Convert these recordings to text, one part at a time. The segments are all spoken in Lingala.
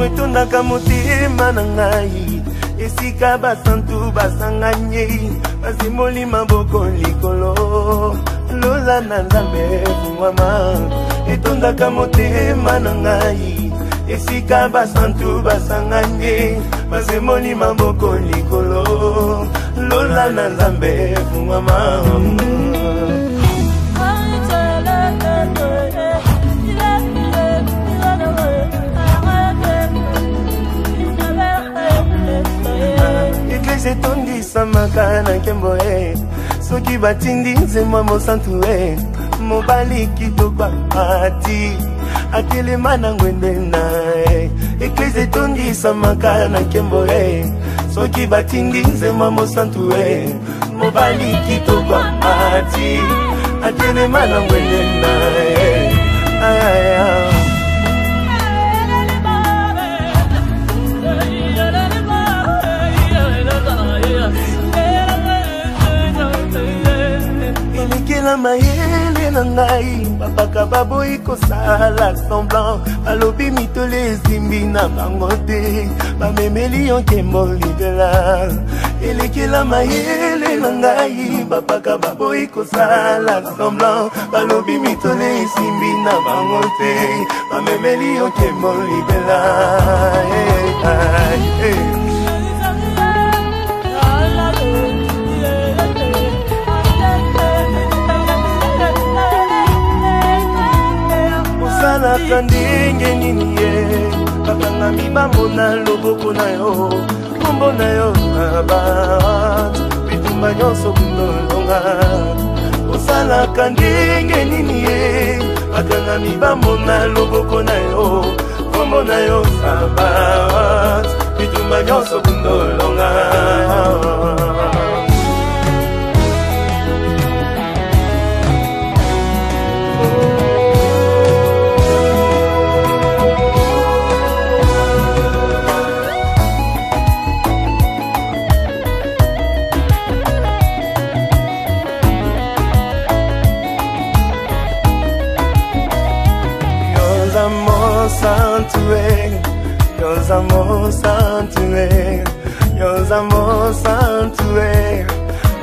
Bongo etondaka motema na ngai esika basantu basanganye basimoli maboko likolo lola na nzambe mama etondaka motema na ngai esika basantu basanganye basimoli maboko likolo lola na nzambe mama etondisa makana nkembo soki batindi nzemwa mosantu mobali kitoko ati atelema na ngwende na eklise etondisa makana nkembo soki batindi nzemwa mosantu mobali kitoko ati atelema na ngwende na la mayele na ngai babaka baboyi kosala semblant balobi mitole ezimbi na bango te bamemeli yo nkembo libela elekela mayele na ngai babaka baboyi kosala semblant balobi mitole ezimbi na bango te bamemeli yo nkembo libela salaka ndenge nini bakanga mibambo na loboko na yo kombo na yo na bato bitumba nyonso kunolonga osalaka ndenge nini bakanga mibambo na loboko na yo kombo na yo na bato bitumba nyonso kunolonga Yours amor sanctuary, yours amor sanctuary,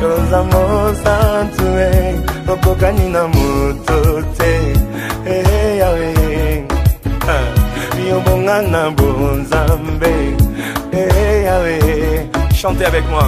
yours amor sanctuary. Okokani na motote, Yahweh. Yobonga na bonzambe, Yahweh. Chantez avec moi.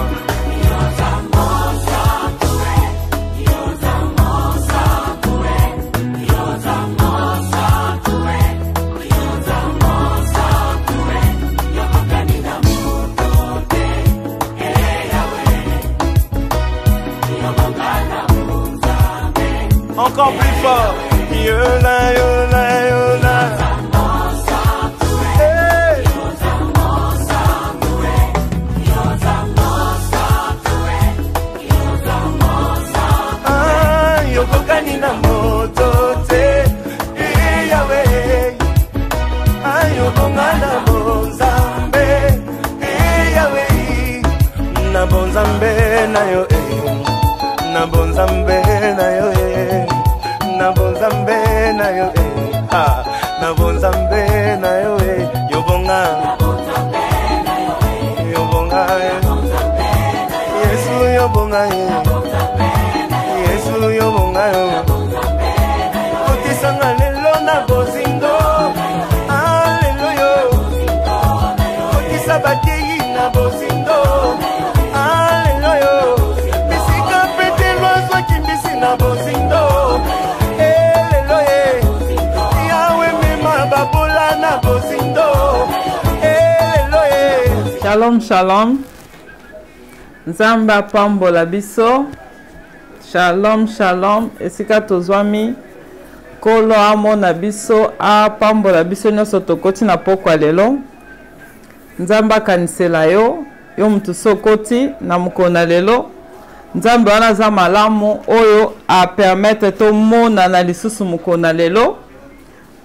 Encore plus fort. Yola, yola, yola. Hey. Ah, yokokani na moto te. Yahweh. Ah, yobonga na bonzambe. Yahweh. Na bonzambe na yo. Na bonzambe na yo. Na bonzambe na yo na bonzambe na yo yobonga yobonga Yesu yobonga Yesu yobonga otisanga lelo na bozingo haleluya otisabati na bozingo haleluya bisika pete lozo kimbisi na bozingo Shalom, shalom. Nzamba pambola biso. Shalom, shalom. Esika tozwami. Kolo amona biso. A pambola biso nyoso tokoti na pokwa lelo. Nzamba kanisela yo. Yo mtu sokoti na mukona lelo. Nzamba wana za malamu. Oyo a permettre to mona na lisusu mukona lelo.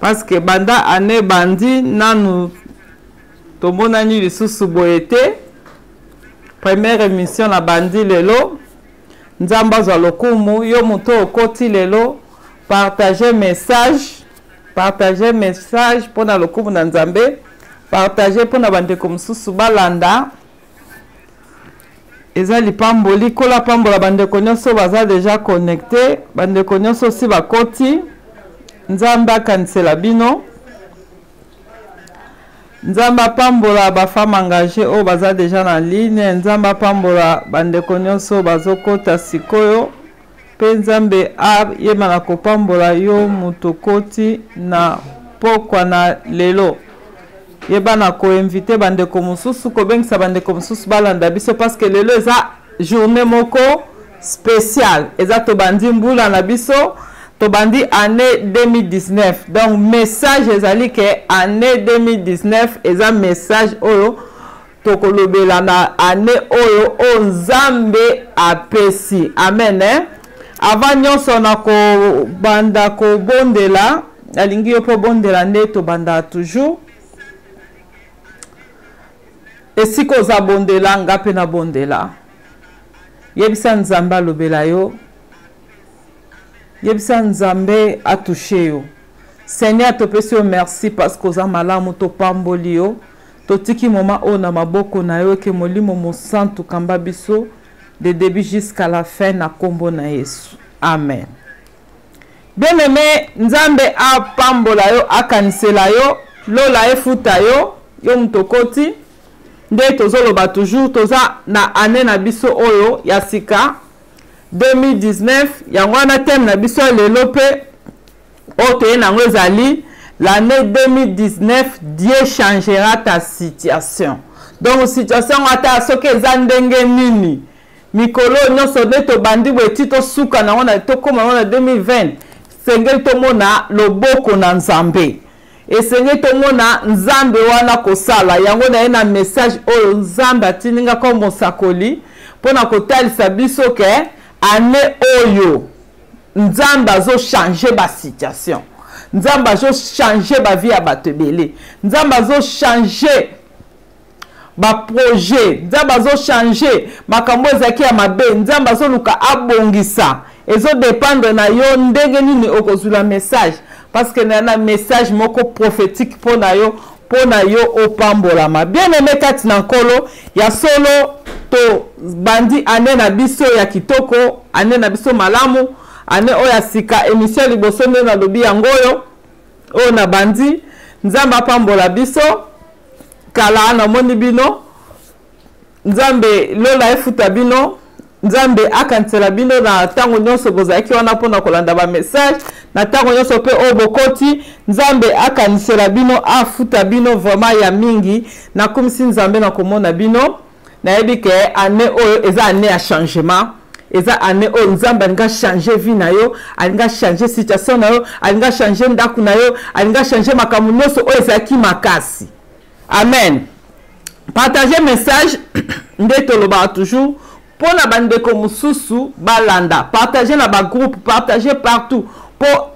Parce que banda ane bandi nanu tomonani lisusu boyete première émission na bandi lelo nzamba zwa lokumu yo muto okoti lelo partager message pona lokumu na nzambe partager pour na bande comme sous balanda. Eza lipamboli kola pambola bande konyoso baza déjà connecté, bande konyoso si bakoti. Nzambe akanisela bino. Nzamba pambola ba femme engagée o baza déjà en ligne. Nzamba pambola bande konyoso bazokota sikoyo. Pe nzambe yeba na kopambola yo mutokoti na pokwa na lelo. Yeba na ko-invite bande komususu kobengisa bande komususu balanda biso parce que lelo eza journée moko spéciale. Eza to bandi mbula na biso. Tobandi année 2019. Donc message ezali que année 2019 eza message oyo tokolobela na année oyo o Nzambe apesi. Amen. Avant nyonso na ko banda ko bondela alingi yo po bondela nde to banda toujours. Esiko za bondela ngape na bondela. Yebisa Nzamba lobela yo. Yebisa Nzambe a touché yo. Seigneur te pesi yo merci parce que oza malamu to pamboli yo. To tiki moma o na maboko na yo ke molimo mo santu kamba biso de début jusqu'à la fin na kombo na Yesu. Amen. Bien aimé, Nzambe a pambola yo akanisela yo, lola efuta yo, yo mutokoti. Nde tozoloba toujours toza na année na biso oyo ya sika 2019 yango na thème na biso lelo pe ote na ngozali l'année 2019 Dieu changera ta situation. Donc situation ata soki eza ndenge nini mikolo nyonso nde tobandi bweti tosuka na wana tokoma na 2020 sengeli tomona loboko na Nzambe esengeli tomona Nzambe wana kosala yango na ye na message oyo Nzambe atininga ko mosakoli mpona kotalisa biso ke année oyo Nzambe azo changer ba situation. Nzambe azo changer ba vie ya bato ebele. Nzambe azo changer ba projet. Nzambe azo changer makambo ezaki ya mabe. Nzambe azo luka abongisa. Ezo dépendre na yo ndenge nini okozula message parce que na message moko prophétique pona yo opambolama. Bien aimé kati na nkolo ya solo to bandi ane na biso ya kitoko, ane na biso malamu, ane oya sika émission liboso nde na lobi yangoyo o na bandi Nzambe apambola biso kala na moni bino Nzambe lola efuta bino Nzambe akansela bino na tango nyonso bozaki wana pona kolanda ba message na tango nyonso pe obokoti Nzambe akanisela bino afuta bino vraiment ya mingi na komisi Nzambe na komona bino na yebi ke année oyo eza année ya changement eza année oyo Nzambe alinga changer vie na yo alinga changer situation na yo alinga changer ndaku na yo alinga changer makambo nyonso oyo ezaki makasi. Amen. Partager message nde toloba toujours pour la bande de mususu balanda, partager na ba groupe, partager partout pour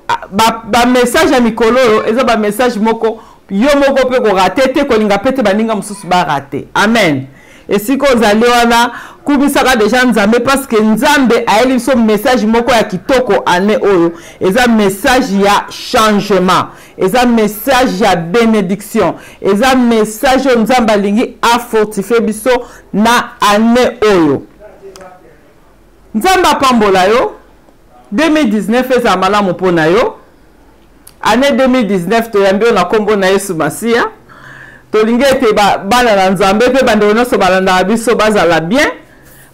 ba message à mikolo eza ba message moko yo moko pe ko rater te ko linga pete baninga mususu ba rater. Amen. Et si ko zali wana kubisaka déjà Nzambe parce que Nzambe a éli son message moko ya kitoko année oyo eza message ya changement, eza message ya bénédiction, eza message Nzambe lingi a fortifier biso na année oyo. Nzambe apambola yo 2019 eza malamu pona yo. Année 2019 toyambi na kombo na Yesu Masia. Tolingi ete bana na Nzambe pe bande nyonso balanda biso bazala bien.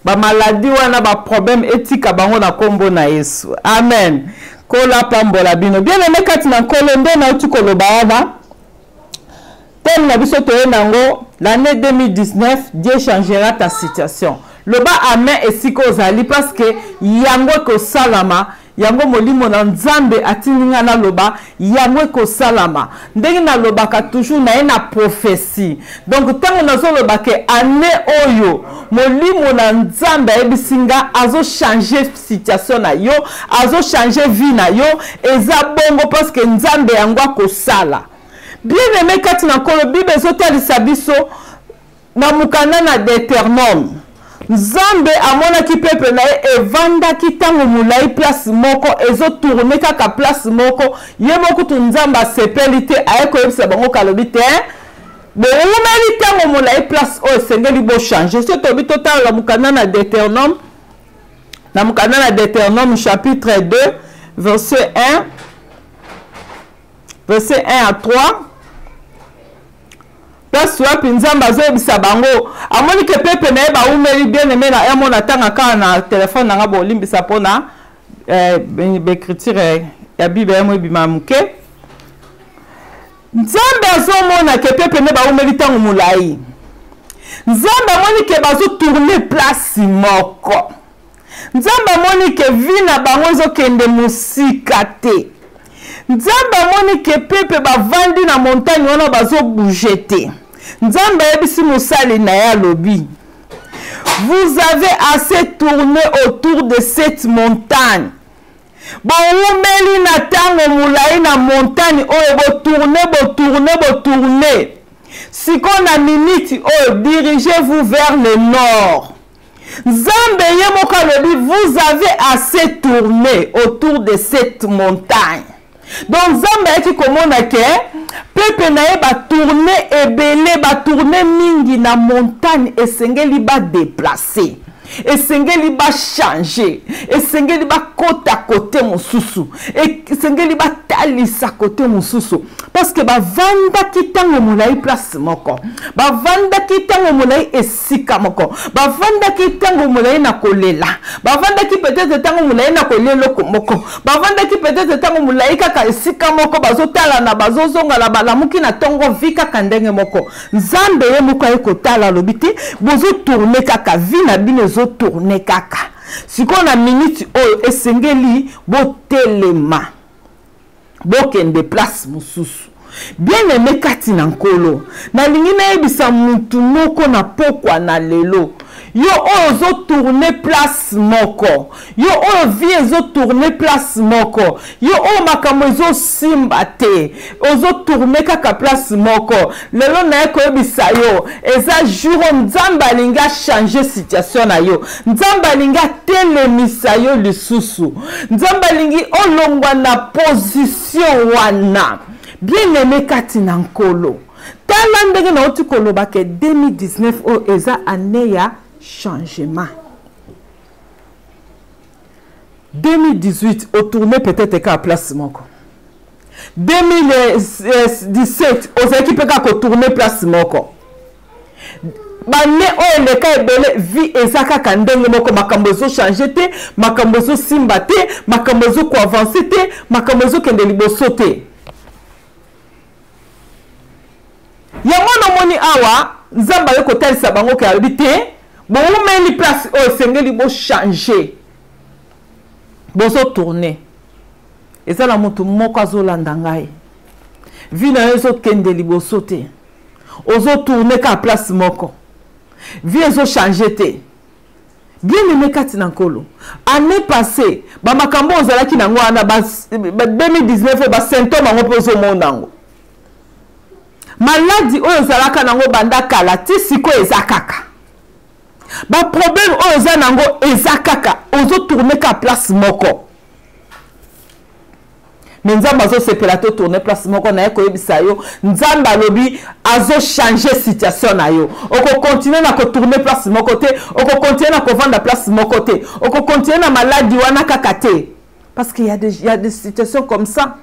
Ba maladie wana ba problème etika bango na kombo na Yesu. Amen. Kola pambola bino. Bien aimé kati na kolo nde na uti koloba wana. Thème na biso toyenda ngo l'année 2019 Dieu changera ta situation. Le bas amen esiko ozali parce que yango ko salama yango molimo na Nzambe atininga na loba yango ko salama ndenge na lobaka toujours na ena prophétie. Donc tango nazo loba ke année oyo molimo na Nzambe ebisinga azo changer situation na yo azo changer vie na yo eza bongo parce que Nzambe yango ko sala. Bien aimé kati na kolo Bible ezotalisa biso na mukana na Deutéronome. Nzambe amona ki pepe na evanda ki tango mulai place moko ezo tourner kaka place moko ye moko tu Nzambe sepelite ayeko yebisa bango kalobi te Bon, on met les place au Seigneur bo changer. C'est au but total la mukana Deutéronome. La mukana Deutéronome chapitre 2 verset 1 verset 1 à 3. Place wa pinzamba zo bisa bango. Amoni ke pepe na ba umeli bien aimé na emo na tanga ka na téléphone na bo limbisa pona écriture ya Bible mo bima muke. Nzambe azomona ke pepe ne ba umeli tangu mulai. Nzambe amoni ke bazo tourner place moko. Nzambe amoni ke vina bango zo kende musika te. Nzambe amoni ke pepe bavandi na montagne wana bazo bouger te. Nzambe ebisi musali na ya lobi. Vous avez assez tourné autour de cette montagne. Bon, umeli na tango mulai na montagne oyo bo tourner. Si qu'on a minute dirigez-vous vers le nord. Nzambe yemoka lobi, vous avez assez tourné autour de cette montagne. Donc Nzambe qui komona ke pepe na ye ba tourner ebele ba tourner mingi na montagne esengeli ba déplacer. Esengeli ba changer, esengeli ba kota côté mosusu, esengeli ba talisa côté mosusu parce que ba vanda kitango mulai place moko, ba vanda kitango mulai esika moko, ba vanda kitango mulai na kolela, ba vanda ki peut-être tango mulai na kolelo moko, ba vanda ki peut-être tango mulai kaka esika moko bazotala na bazozonga la balamuki na tongo vika kandenge moko. Nzambe ye moko ekotala lobiti bozo tourner kaka vina bino zo tourner kaka. Si qu'on a minute oyo esengeli bo telema. Bo kende place mususu. Bien aimé kati na nkolo. Na lingi na yebisa mutu moko na pokwa na lelo. Yo ozo tourner place moko. Yo ozo vie zo tourner place moko. Yo o makambo zo simba te. Ozo tourner kaka place moko. Lelo na yeko yebisa yo. Eza juro Nzamba linga changer situation na yo. Nzamba linga telemisa yo lisusu. Nzamba lingi olongwa na position wana. Bien aimé kati na nkolo. Tala ndenge na oti koloba ke 2019 o eza année ya changement. 2018 au tourner peut-être qu'à place moko. 2017 aux équipes qu'à tourner place moko. Bane o le ka ebele vie ezaka kandenge moko makambo zo changer te, makambo zo simba te, makambo zo ko avancer te, makambo zo kende liboso te. Yango no moni awa Nzamba yo kotalisa bango ke habité. Bon, on met les places au Seigneur, il faut changer. Bon, ça tourner. Et ça, la moto mokazo landangai. Vina ezo kende libo sauter. Ozo tourner ka place moko. Vi ezo changer te. Bien aimé kati na nkolo. Année passée, ba makambo ozalaki nango ana ba 2019 ba symptôme ngo pozo mondango. Maladie oyo ozalaka nango banda kala ti siko ezakaka. Ba problème oyo nango ezakaka ozo tourner ka place moko. Nzamba azo sepela to tourner place moko na yeko yebisa yo Nzamba lobi azo changer situation na yo. Oko continuer na ko tourner place moko te, oko continuer na ko vendre place moko te, oko continuer na maladie wana kaka te. Parce qu'il y a des situations comme ça.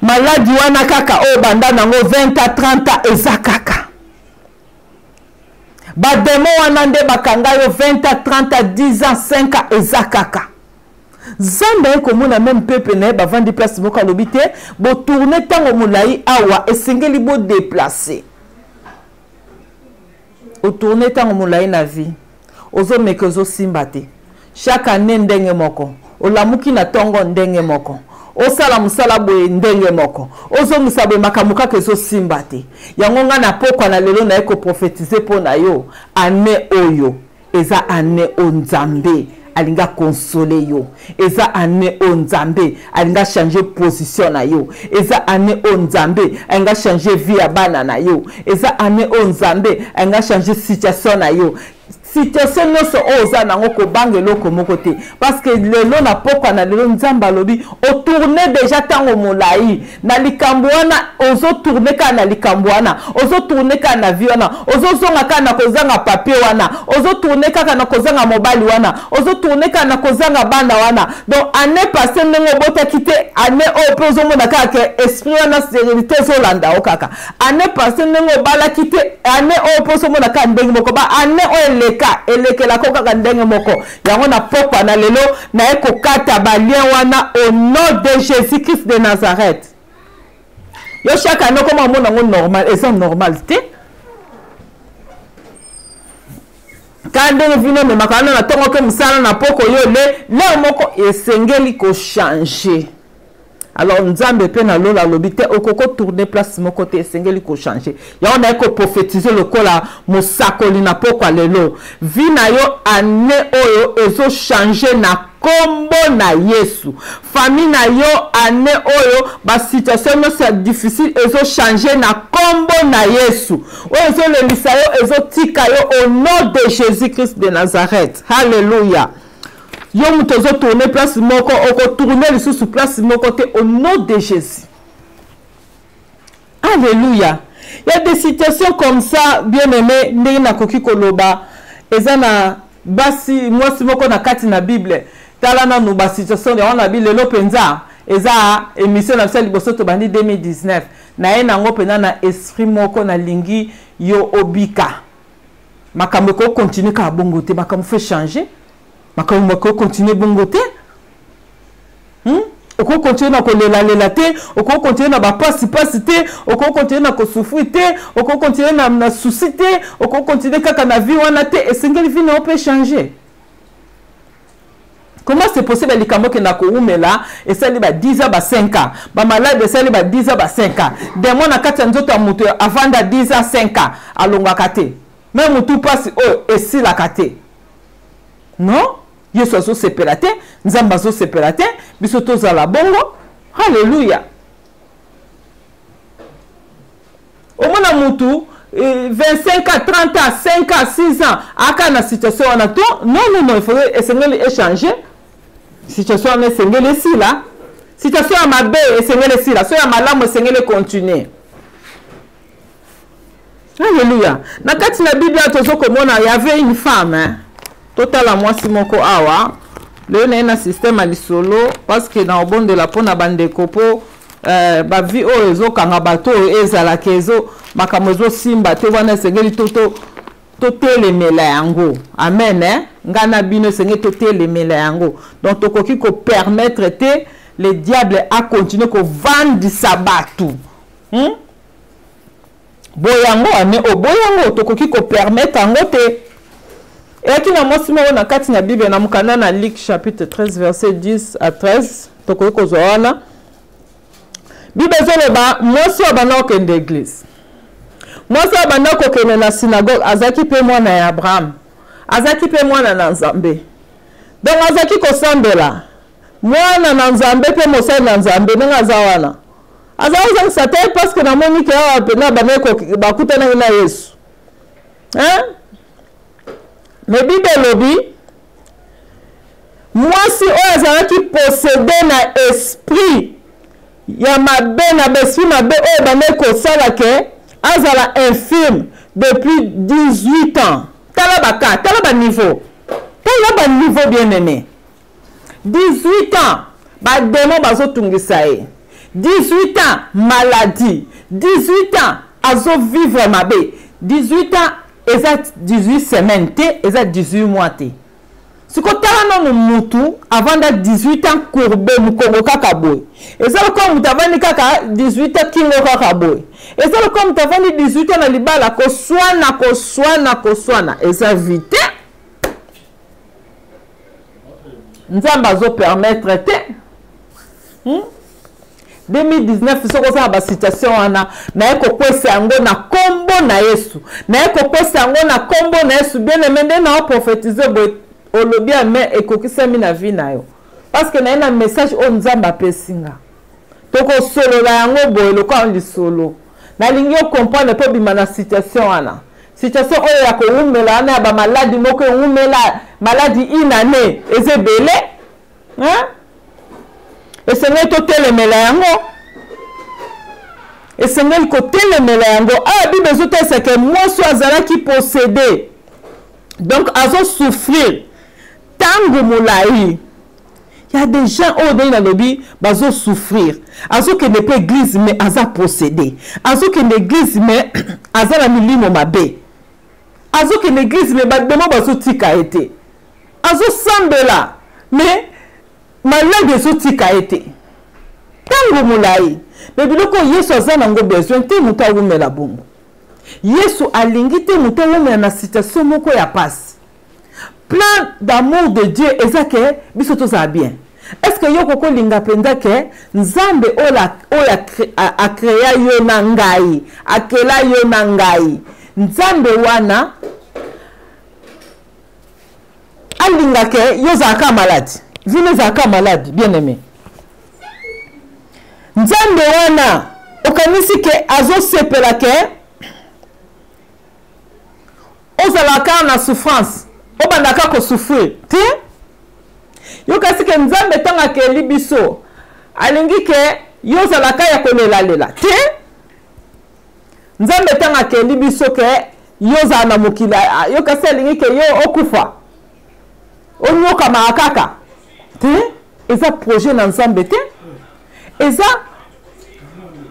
Maladie wana kaka o banda nango 20 à 30 ans ezakaka. Ba demo wana nde bakanga yo 20 à 30 à 10 ans 5 ans ezakaka. Zamba komona même peuple na ba vandi place moko lobité bo tourner tango mulai awa esengeli bo déplacer. O tourner tango mulai na vie. Ozo mekozo simbate. Chaque année ndenge moko. O lamuki na tongo ndenge moko. Osala musala boye ndenge moko. Ozo musabe makamuka kezo simbate. Yango nga na pokwa na lelo na eko prophétiser po na yo. Année oyo. Eza année o Nzambe. Alinga consoler yo. Eza année o Nzambe. Alinga changer position na yo. Eza année o Nzambe. Alinga changer vie ya bana na yo. Eza année o Nzambe. Alinga changer situation na yo. situation nyonso oza nango ko bangelo ko mokote parce que lelo na pokwa na lelo nzamba lobi o tourner déjà tango molai na likambo wana ozo tourner ka na likambo wana ozo tourner ka na vie wana ozo zonga ka na kozanga papier wana ozo tourner ka na kozanga mobile wana ozo tourner ka na kozanga banda wana donc année passée ndenge bota kite année o pozo mona ka ke esprit wana sérénité zo landa o kaka année passée ndenge bala kite année o pozo mona ka ndenge moko ba année o eleka la koka ka ndenge moko yango na pokwa na lelo na eko kata ba lien wana au nom de Jésus-Christ de Nazareth. Yo chaque année comme mona ngo normal et c'est normal té quand ndenge vino me makana na tongo ke musala na poko yo le moko esengeli ko changer. Alors nzambe pe na lola lobite okoko tourner place mon côté esengeli ko changer. Ya on a ko prophétiser le kola mosakoli na pokwa lelo. Vi na yo ane oyo ezo changer na kombo na Yesu. Famille na yo ane oyo ba situation no c'est difficile ezo changer na kombo na Yesu. Oyo le lisayo ezo tika yo au nom de Jésus-Christ de Nazareth. Alléluia. Yo mutozo tourner place moko oko tourner sous place moko te au nom de Jésus. Alléluia. Il y a des situations comme ça bien aimé ndenge na koki koloba ezana basi mwasi moko na kati na Bible tala na no ba situation de na Bible lelo penza eza émission na sali bosoto bandi 2019 na ye nango pena na esprit moko na lingi yo obika makambo ko continuer ka bongo te makambo fait changer. Makambo ko continuer bongo te oko continuer na ko lela te oko continuer na ba passe te oko continuer na ko souffrir te oko continuer na souci te oko continuer kaka na vie wana te esengeli vie na peut changer. Comment c'est possible likambo ke na ko umela esali ba 10 ans ba 5 ans ba malade esali ba 10 ans ba 5 ans demo na kati nzoto mutu avanda 10 ans 5 ans alonga kate même mutu passe esi la kate non. Yesu azo sepelate, nzamba azo sepelate, biso tozala bongo. Alléluia. Omona mutu 25 ans, 30 ans, 5 ans, 6 ans, aka na situation wana to, non, il faut esengeli échanger. Situation wana esengeli si là. Situation ya mabe esengeli si là, so ya malamu esengeli continuer. Alléluia. Na kati na Bible tozo komona il y avait une femme hein. Total à moi si mon ko awa le na système à lisolo parce que dans au bon de la pona bande kopo ba vi o ezo kanga bato ezala kezo makamozo simba te wana sengeli toto telemela yango amen hein ngana bino sengeli telemela yango donc tokoki ko permettre te le diable a continuer ko vendre sabatu boyango ane oboyango tokoki ko permettre yango te. Et qui n'a pas na kati na Bible na mukana na Luc chapitre 13 verset 10 à 13 toko ko zoana Bible zoloba mosi abana ko kende église mosi abana ko kende na synagogue azaki pe mwana ya Abraham azaki pe mwana na Nzambe donc azaki ko sambela mwana na Nzambe pe mosi na Nzambe nga zawana azaza sate parce que na moni ke awa pe na bana ko bakutana na Yesu hein. Mais Bible lobby moi si on a qui possédé na esprit ya mabe na besi mabe o bane ko sala ke azala infirme depuis 18 ans tala ba niveau bien aimé 18 ans ba démon bazo tungisa e 18 ans maladie 18 ans azo vivre mabe 18 ans exact 18 semaines te exact 18 mois te siko tala no mutu avant da 18 ans courbé mukongo kaka boy ezalo comme mutavani kaka 18 ans kingo kaka boy ezalo comme mutavani 18 ans na libala ko swana eza vite nzamba zo permettre te 2019 soko za ba situation wana na eko kwesa yango na kombo na Yesu na eko kwesa yango na kombo na Yesu bien aimé na prophétiser bo olobia mais ekokisa mi na vie na yo parce que na message on nzamba pesinga toko solo la yango bo eloko on solo na lingi comprendre pe bima na situation wana situation oyo ya koumela na ba maladie moko umela maladie inane ezebele hein esengeli totelemela yango esengeli kotelemela yango bible ezotesa ke mwasi azalaki possédé donc azo souffrir tango molai. Il y a des gens qui dans le lobby, ils souffrir. Ils ont pas église, mais ils ont possédé. Ils ont l'église, mais ils ont la milimo mabé. Ils ont l'église, mais ils ont tika été. Ils ont semblé là, mais malade ils ont tika été. Tango moulai. Mais biloko Yesu azanango besoin te muta wumela bongo. Yesu alingi te muta wumela na situation moko ya passe. Plein d'amour de Dieu ezake biso toza bien. Est-ce que yo koko linga penda ke nzambe ola a créé yo na ngai, akela yo na ngai. Nzambe wana alinga ke yo zaka malade. Vine zaka malade, bien aimé. Nzambe wana okanisi ke azo sepela ke ozalaka na souffrance. Obandaka ko souffrir ti yo kasi ke nzambe tanga ke libiso alingi ke yo zalaka ya kolela ti nzambe tanga ke libiso ke yo za na mokila yo kasi alingi ke yo okufa onyoka makaka ti eza projet na nzambe te eza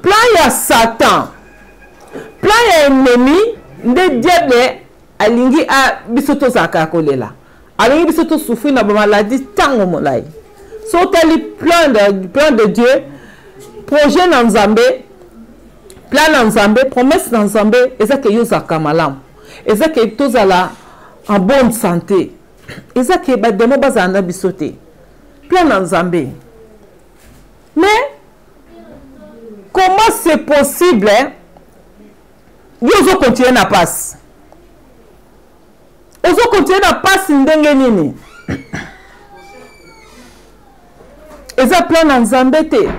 plan ya Satan plan ya ennemi nde diable alingi a bisoto zaka kolela alingi bisoto souffrir na ba maladie tango molai so tali plan de Dieu projet na nzambe plan na nzambe promesse na nzambe ezake yo zaka malamu ezake tozala en bonne santé ezake ba demo bazana bisote plan na nzambe. Mais comment c'est possible yo continuer na passe ozo continuer na passe ndenge nini eza plan na nzambe te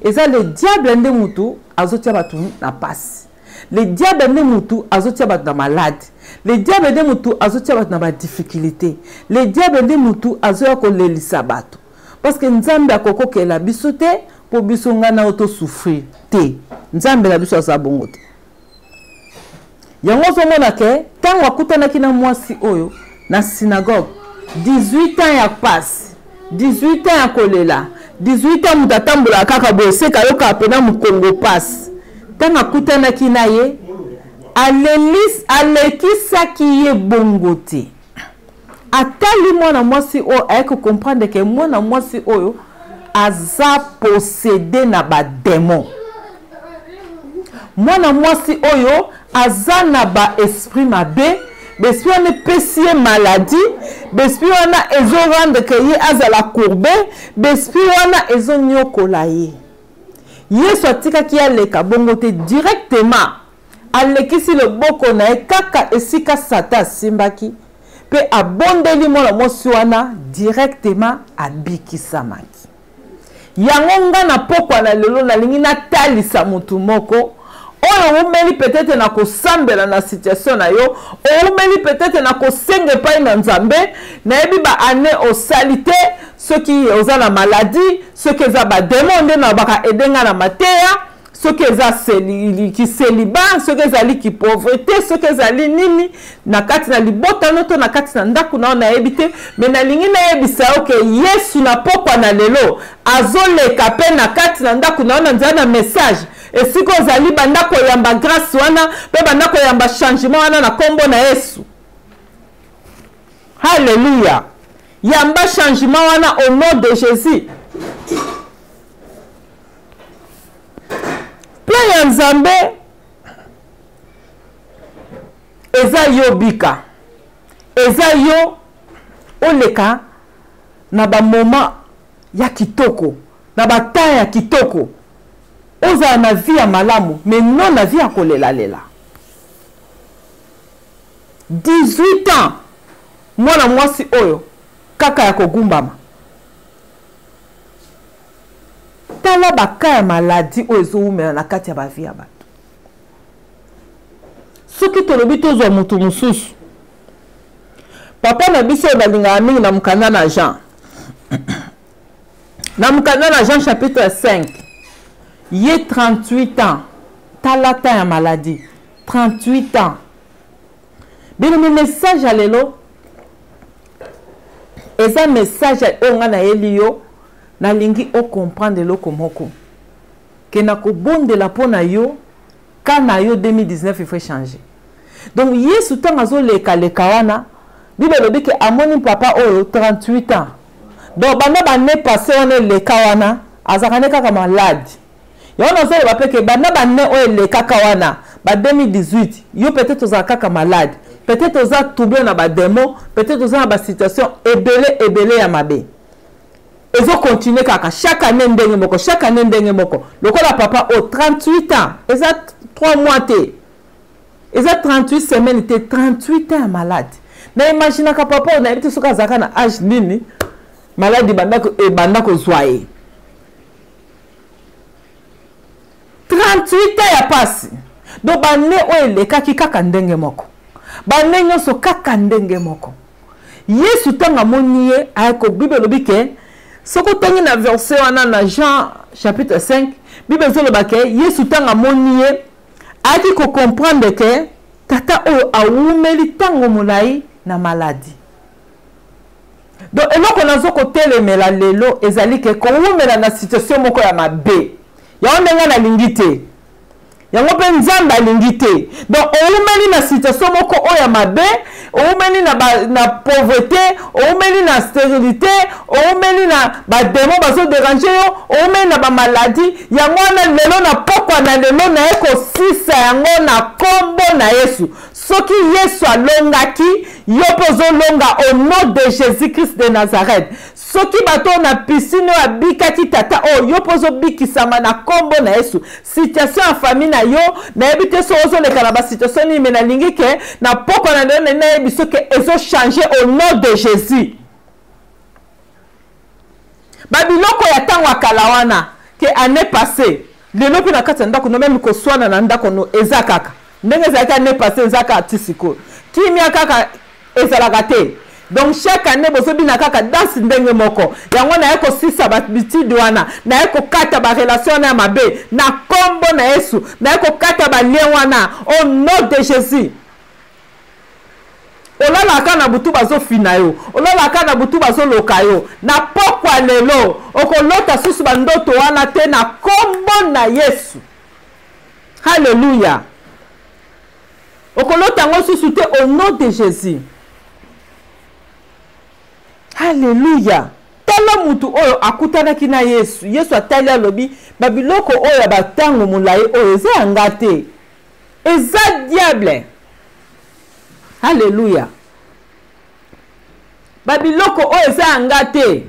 eza le diable nde mutu azotia batu na passe le diable nde mutu azotia batu na malade le diable nde mutu azotia batu na ba difficulté le diable nde mutu azoya kolelisa batu parce que nzambe akokokela biso te po biso ngana auto souffrir te nzambe na biso azabongo te yango zomona ke tango akutanaki na mwasi oyo na synagogue 18 ans ya passe 18 ans ya kolela 18 ans mutatambola kaka boye seka yoka apena mukongo passe tango akutanaki na ye alekisaki ye bongo te atali mwana mwasi oyo ayeke comprendre ke mwana mwasi oyo aza possédé na ba démon mwana mwasi oyo aza na ba esprit mabe besprit wana epesi ye maladie besprit wana ezo rendre ke ye azala courbe besprit wana ezonyokola ye Yesu atikaki aleka bongo te directement alekisi loboko na ye kaka esika Satan asimbaki pe abondeli mwana mwasi wana directement abikisamaki yango nga na pokwa na lelo nalingi natalisa mutu moko oyo umeli peut-être na kosambela na situation na yo umeli peut-être na kosenga epai na nzambe nayebi ba ane osalité ceux qui oza na maladie ceux qui eza ba démon nde na baka edenga na mateya ceux qui eza ki célibat ceux qui ezali ki pauvreté ceux qui ezali nini na kati na libota noto na kati na ndaku na nayebi te mais nalingi nayebisa yo ke Yesu na pokwa na lelo azoleka pe na kati na ndaku na nzala na message esiko ozali banda koyamba grâce wana pe banda koyamba changement wana na kombo na Yesu. Alléluia. Yamba changement wana au nom de Jésus. Plan ya nzambe eza yo bika eza yo oleka na ba moment ya kitoko na ba temps ya kitoko oza na vie ya malamu mais non na vie ya kolela 18 ans mwana mwasi oyo kaka ya kogumbama tala baka ya maladi oyo ezoumela na kati ya bavie ya bato soki tolobi tozwa mutu mususu papa na biso balinga mingi na mukanda na Jean na mukanda na Jean chapitre 5 ye 38 ans talata ya maladie 38 ans bino mi message à lelo eza message onga na elio na lingi o comprendre loko moko ke na ko bondela pona yo kana yo 2019 il faut changer donc yesu tanga zo leka wana bible lobi ke amoni papa oyo 38 ans donc bana bane passé on leka wana azakane kaka malade yo na zo ba peke bana bane oyo leka wana ba 2018 yo peut-être ozakaka malade peut-être oza troublé na ba démon peut-être oza na ba situation ebele ya mabe ezo continuer kaka chaque année ndenge moko lokola papa au 38 ans eza 3 mois te eza 38 semaines te 38 ans malade na imagine ka papa na ebiti soka zaka na âge nini malade banda ko zwaye 38 ans ya pasi do bane o lekaki kaka ndenge moko bane nyonso kaka ndenge moko yesu tanga moniye ayako bible lobike soko tongi na verset wana na Jean chapitre 5 bible zoloba ke yesu tanga moniye ayaki ko comprendre ke tata oyo awumeli tango molai na maladie donc eloko nazo kotelemela lelo ezali ke kowumela na situation moko ya mabe ya ondenga na lingite yango pe nzamba lingite donc owumeli na situation moko oya mabe owumeli na pauvreté owumeli na stérilité owumeli na ba démon bazo déranger yo owumeli na ba maladie yango na lelo na pokwa na lelo na eko sisa yango na kombo na Yesu soki Yesu alongaki yo pozo longa au nom de Jésus-Christ de Nazareth soki bato na piscine ya bikaki tata yo pozo bikisama na kombo na Yesu situation ya famille na yo na ebite so ozo leka na ba situation ni mena lingi ke na poko na lelo na ebiso ke ezo changer au nom de Jésus babiloko ya tango akala wana ke année passée lelo pe na kati ndako no même ko swana na ndako no ezakaka ndenge ezalaki année passée ezaka tisiko kimia kaka ezalaka te donc chaque année bozobi na kaka danse ndenge moko yango na eko sisa batitude wana na eko kata ba relation na mabe na kombo na Yesu na eko kata ba lien wana au nom de Jésus olala kana butu bazo fina yo olala kana butu bazo loka yo na pokwa lelo okolota susu bandoto wana te na kombo na Yesu haleluya okolota ngo susu te au nom de Jésus haleluya tala mutu oyo akutanaki na Yesu Yesu atali alobi babiloko oyo batango mulai oyo eza yanga te eza diable haleluya babiloko oyo eza yanga te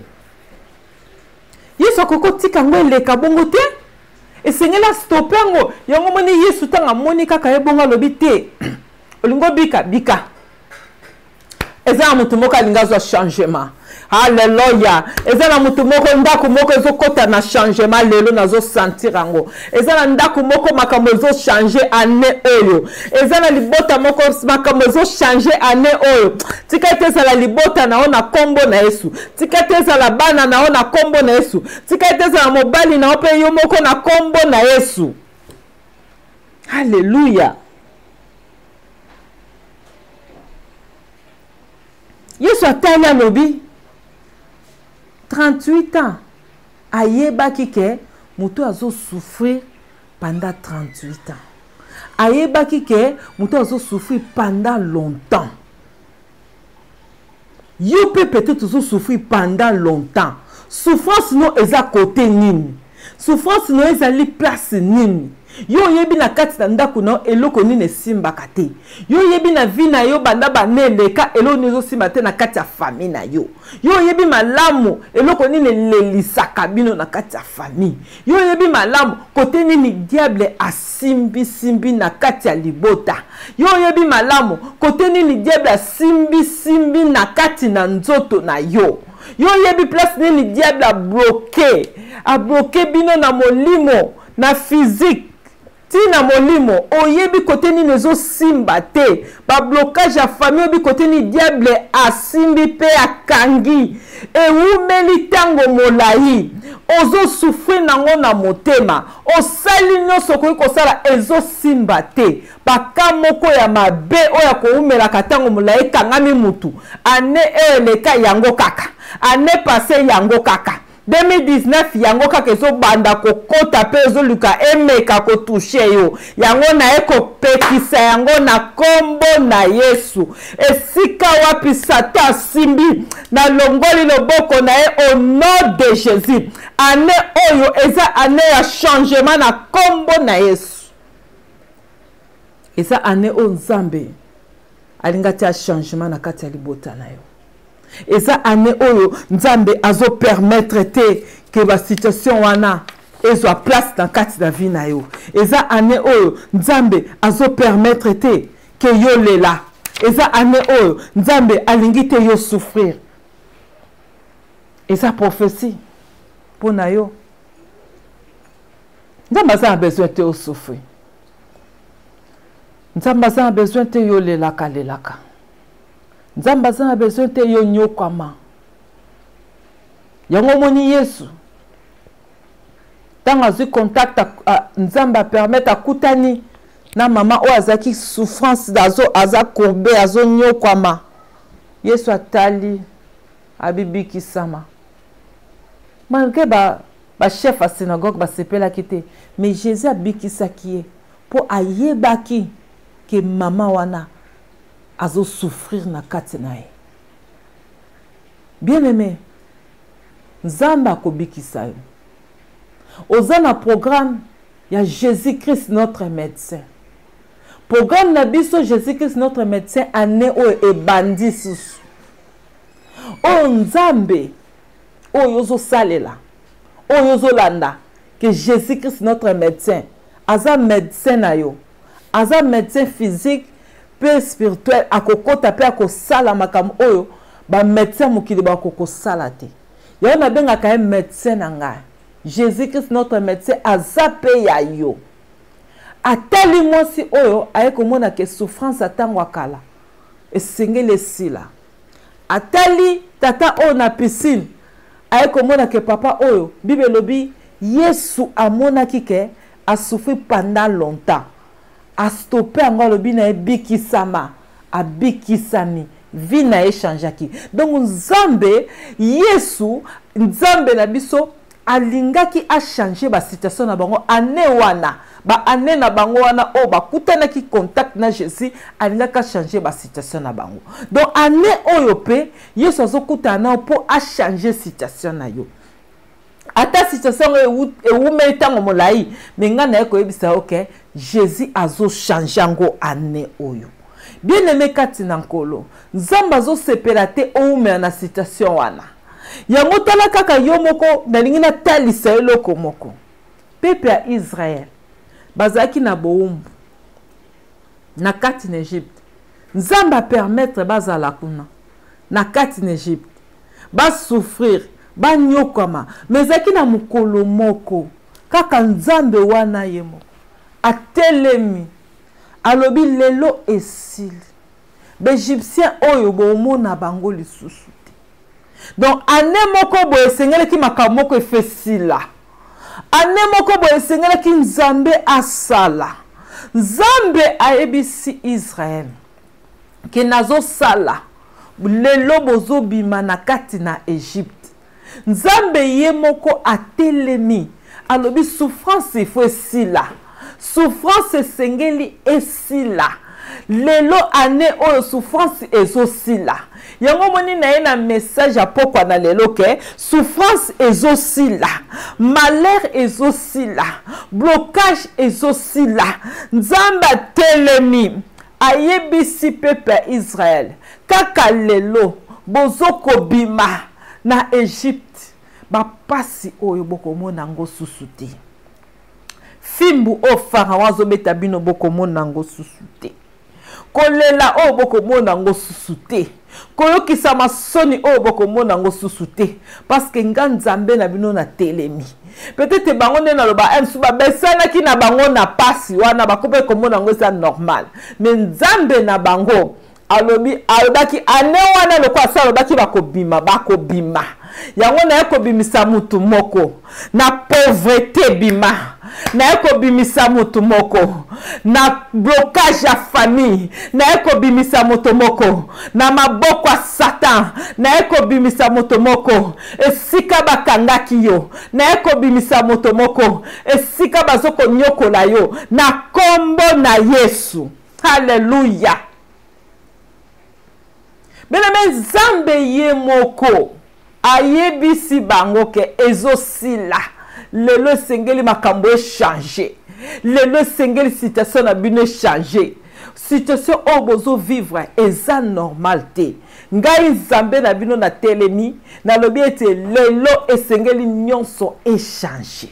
Yesu akokotika ngo eleka bongo te esengela stope yango yango moni Yesu tanga moni kaka ebonga lobi te olingo bika eza mutu moko alinga zwa changement Alléluia. Eza na mutu moko ndako moko ezo kota na changement lelo nazo sentir ango. Eza na ndako moko makambo ezo changer année oyo. Eza na libota moko makambo ezo changer année oyo. Tika teza la libota na ona kombo na Yesu. Tika teza la bana na ona kombo na Yesu. Tika teza la mobali na ope yo moko na kombo na Yesu. Alléluia. Yesu atali alobi 38 ans ayeba kike mutu azo souffrir pendant 38 ans ayeba kike mutu azo souffrir pendant longtemps yo peut-être azo souffrir pendant longtemps souffrance no eza côté nini souffrance no ezali place nini yo yebi na kati na ndako na eloko nini simba kate yo yebi na vie na yo banda baneleka eloko nizo simba te na kati ya famille na yo yo yebi malamu eloko nini lelisaka bino na kati ya famille yo yebi malamu kote nini diable asimbi na kati ya libota yo yebi malamu kote nini diable asimbi na kati na nzoto na yo yo yebi place nini diable a bloqué bino na molimo na physique tina molimo oyebi kote ni nezo simba te ba blocage ya famille oyebi kote ni diable asimbi pe akangi ewumeli tango molai ozo souffrir nango na motema osali nyonso koki kosala ezo simba te baka moko ya mabe oya koumelaka tango molai kangami mutu ane eleka yango kaka ane passé yango kaka 2019 yango kaka ezo banda kokota pe ezo luka emeka ko toucher yo yango na eko pekisa yango na kombo na Yesu esika wapi Satan simbi na longoli loboko na ye au nom de Jésus ane oyo eza ane ya changement na kombo na Yesu eza ane o Nzambe alingati ya changement na kati ya libota na yo eza ane oyo Nzambe azo permettre te que ba situation wana ezo place na kati na vie na yo eza ane oyo Nzambe azo permettre te que yo lela eza ane oyo Nzambe alingi te yo souffrir eza prophétie pour na yo Nzambe a besoin te yo souffrir Nzambe a besoin te yo lelaka Nzambe a besoin te yo nyokama yango moni Yesu tant azui contact Nzambe permettre akutani na mama o azaki souffrance dazo aza courbe azo nyokama Yesu atali abibiki sama malgré ba chef à synagogue ba sepela kité mais Jésus abikisaki ye po ayebaki que mama wana azo souffrir na kati na ye. Bien aimé, Nzamba akobikisa yo. Oza na programme ya Jésus-Christ notre médecin. Programme na biso Jésus-Christ notre médecin ane o ebandi susu. O Nzambe o yozo salela. O yozo landa que Jésus-Christ notre médecin aza médecin na yo. Aza médecin physique peu spirituel akokota pe akosala makambo oyo ba médecin mokili ba kokosala te. Ya na benga ka médecin na ngai. Jésus-Christ notre médecin aza pe ya yo. Atali mwasi oyo aye komona ke souffrance atango akala. Esengele sila. Atali tata oyo na piscine aye komona ke papa oyo Bible lobi Yesu amona kike a souffert pendant longtemps. A stoppé encore le bina bikisama a bikisami vina échangeaki donc Nzambe Yesu Nzambe na biso alingaki a changer ba situation na bango ane wana ba ane na bango wana o ba kutana ki contact na Jésus alingaka changer ba situation na bango donc ane oyo pe Yesu azokutana po a changer situation na yo ata situation e tango molai menga na ko ebisa OK Jésus azo changer ngo ane oyo bien aimé kati na nkolo Nzamba azo sepelate oume na situation wana yango tala kaka yo moko nalingi na talisa eloko moko pepe ya Israël bazaki na boumbu na kati na Egypte Nzamba permettre bazala kuna na kati na Egypte ba souffrir ba nyokama mezaki na mukolo moko kaka Nzambe wana yemo atelemi alobi lelo esili b'Égyptien oyo bomona bango lisusu te donc ane moko bo esengele ki makamoko efesila ane moko bo esengele ki Nzambe asala Nzambe aebisi Israël ke nazo sala lelo bozo bima na kati na Egypte Nzambe ye moko atelemi alobi souffrance ifo esila souffrance esengeli esila lelo ane oyo souffrance ezosila yango moni na ye na message apokwa na lelo ke souffrance ezosila malheur ezosila blocage ezosila Nzambe atelemi ayebisi pepe Israël kaka lelo bozoko bima na Egypte ba pasi oyo bokomona ngo susu te fimbu o Pharaon azobeta bino bokomona ngo susu te kolela oyo bokomona ngo susu te, koyokisa masoni oyo bokomona ngo susu te, parce que nga Nzambe na bino na telemi. Peut-être bango nde naloba msuba besanaki na bango na pasi wana bakope komona ngo eza normal, mais Nzambe na bango alobaki ane wana loko asa alobaki bakobima yango na ekobimisa mutu moko na pauvreté bima, na ekobimisa mutu moko na blocage ya famille, na ekobimisa mutu moko na maboko ya Satan, na ekobimisa mutu moko esika bakangaki yo, na ekobimisa mutu moko esika bazoko nyokola yo na kombo na Yesu. Hallelujah. Bename Nzambe ye moko ayebisi bango ke ezosila lelo sengeli makambo changer, lelo sengeli situation na bino changer, situation o bozo vivre eza normal te. Ngai Nzambe na bino na telemi na lobi ete lelo esengeli nyonso changer,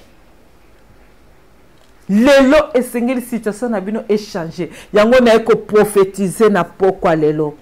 lelo esengeli situation na bino changer. Yango na eko prophétiser na pokwa lelo.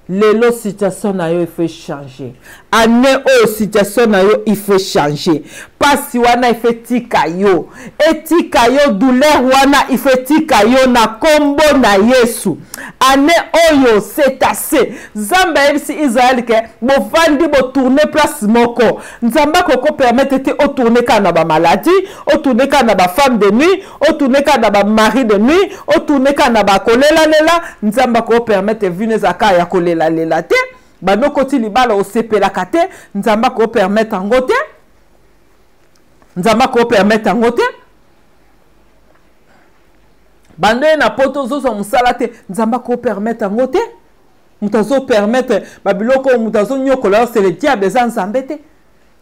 Lelo situation na yo il faut changer. Année o situation na yo il faut changer. Pasi wana il faut tika yo. Etika yo douleur wana il faut tika yo na kombo na Yesu. Année oyo c'est assez. Nzambe ebisi Israël ke bo vandi bo tourner place moko. Nzamba koko permettre te o tourner kana ba maladie, o tourner kana ba femme de nuit, o tourner kana ba mari de nuit, o tourner kana ba kolela lela. Nzamba ko permettre vine zaka ya kolela lela te. Bano koti libala o sepela kate. Nzamba ko permettre ngote. Nzamba ko permettre ngote. Bando na poto zozo musala te. Nzamba ko permettre ngote. Mutazo permettre babiloko mutazo nyokola c'est le diable za Nzambe te.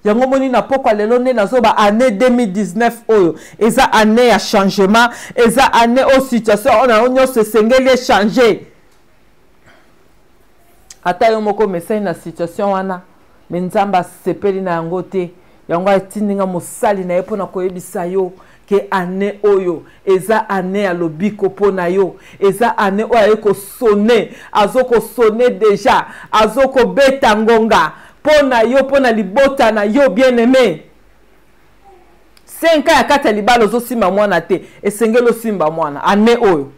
Yango moni na poko lelo ne nazo ba année 2019 oyo eza année ya changement, eza année o situation on a onyo se sengeli changer. Ata yo moko mesai na situation wana me Nzamba sepeli na yango te, yango atindinga mosali na ye pona koyebisa yo ke année oyo eza année ya lobiko pona yo, eza année oyo ko sonner azoko sonner déjà, azoko beta ngonga pona yo pona libota na yo bien-aimé. 5 ans ya kata libalo zo simba mwana te, esengelo simba mwana année oyo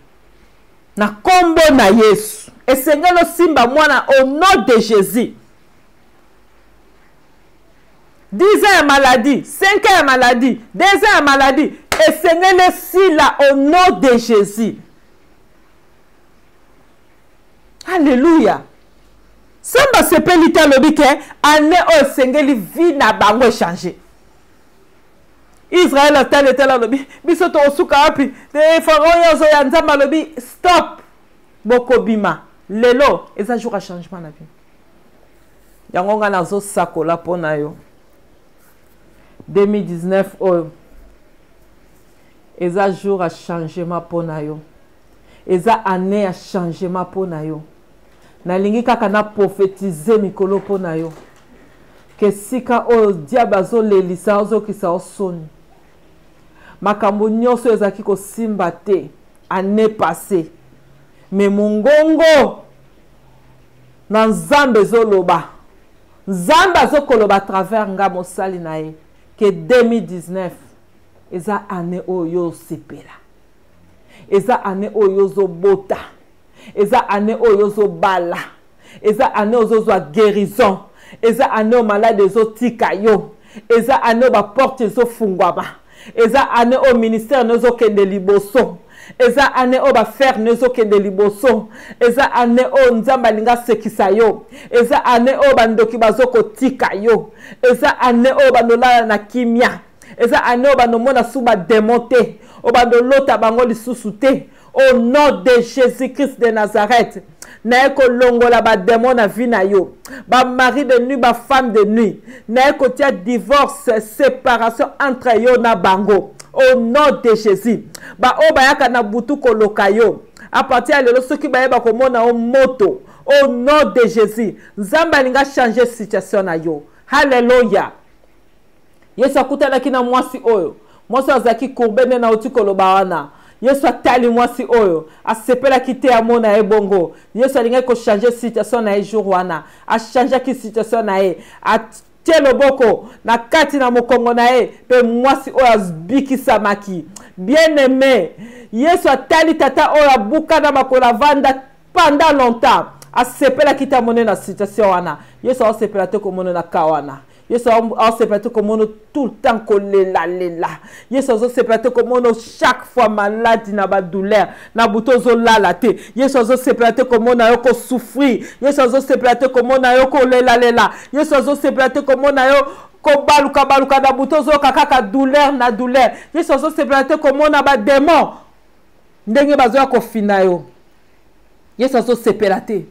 na kombo na Yesu. Esengelo simba mwana au nom de Jésus. 10 ans ya maladie, 5 ans ya maladie, 2 ans ya maladie, esengelo sila au nom de Jésus. Alléluia. Samba sepeli ta lobike ane o esengeli vie na bango changer. Israël a tel et tel lobi biso to osuka api de faraon zo ya Nzamba lobi stop bokobima. Lelo eza jour à changement na vie. Yango nga nazo sakola pona yo 2019 oyo eza jour à changement pona yo, eza année à changement pona yo. Nalingi kaka na prophétiser mikolo pona yo ke sika oyo diable azolelisa ozokisa osoni makambo nyonso ezaki kosimba te année passée. Mais mongongo na Nzambe zoloba, Nzambe azokoloba à travers nga mosali na ye que 2019 eza année oyo sepela, eza année oyo zobota, eza année oyo zobala, eza année oyo zo guérison, eza année o malade zo tika yo, eza année ba porte zo fungwaba, eza année au ministère nozo kende liboso, eza année o ba faire nezo kende liboso, eza année o Nzamba linga sekisa yo, eza année o bandoki bazoko tika yo, eza année o banola na kimia, eza année o banomona suba démonter, o bandolota bango lisusu te. Au nom de Jésus-Christ de Nazareth, na eko longola ba démon na vie na yo, ba mari de nuit, ba femme de nuit, na eko tia divorce, séparation entre yo na bango. Au nom de Jésus, ba o bayaka na butu koloka yo, à partir de lelo soki bayeba komona o moto. Au nom de Jésus, Nzamba linga changer situation na yo. Hallelujah. Yesu akutalaki na mwasi oyo, mwasi azaki kurbene na oti koloba wana. Yesu atali mwasi oyo asepela kite amona ebongo. Yesu alinga ko changer situation na jour wana. A changer ki situation na e. Atie loboko na kati na mokongo na e pe mwasi oyo azbikisa maki. Bien aimé, Yesu atali tata oyo abuka na makola vanda pendant longtemps. Asepela kite amona na situation wana. Yesu asepela te ko mona na kawana. Yesu a séparé comme on tout le temps collé là. Yesu a séparé comme on chaque fois malade na ba douleur na butozo là la te. Yesu a séparé comme on a yo souffrir. Yesu a séparé comme on a yo là. Yesu a séparé comme on a yo ko baluka na butozo kaka douleur na douleur. Yesu a séparé comme on a ba démon. Ndenge bazo ko fina yo. Yesu a séparé.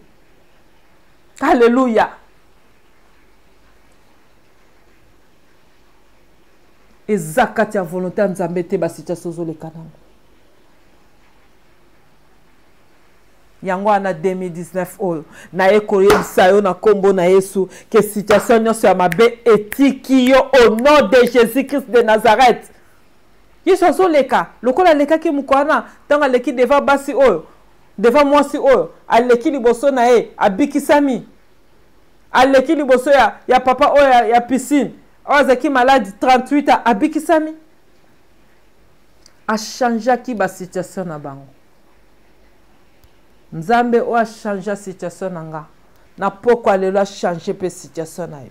Alléluia. Ezakati ya volonté nzambe te ba situation zo le kanango. Yango na 2019 oyo na ekoyebisa yo na kombo na Yesu ke situation nyonso ya mabe etiki yo au nom de Jésus-Christ de Nazareth. Yesu azo leka lokola leka ki mukwana tanga leki devant basi oyo devant mwasi oyo aleki liboso na ye abikisami aleki liboso ya papa oyo ya piscine. Ozaki malade 38 ans abikisami a changé ki ba situation na bango. Nzambe o a changé situation nanga na poko alelo a changé pe situation na yo.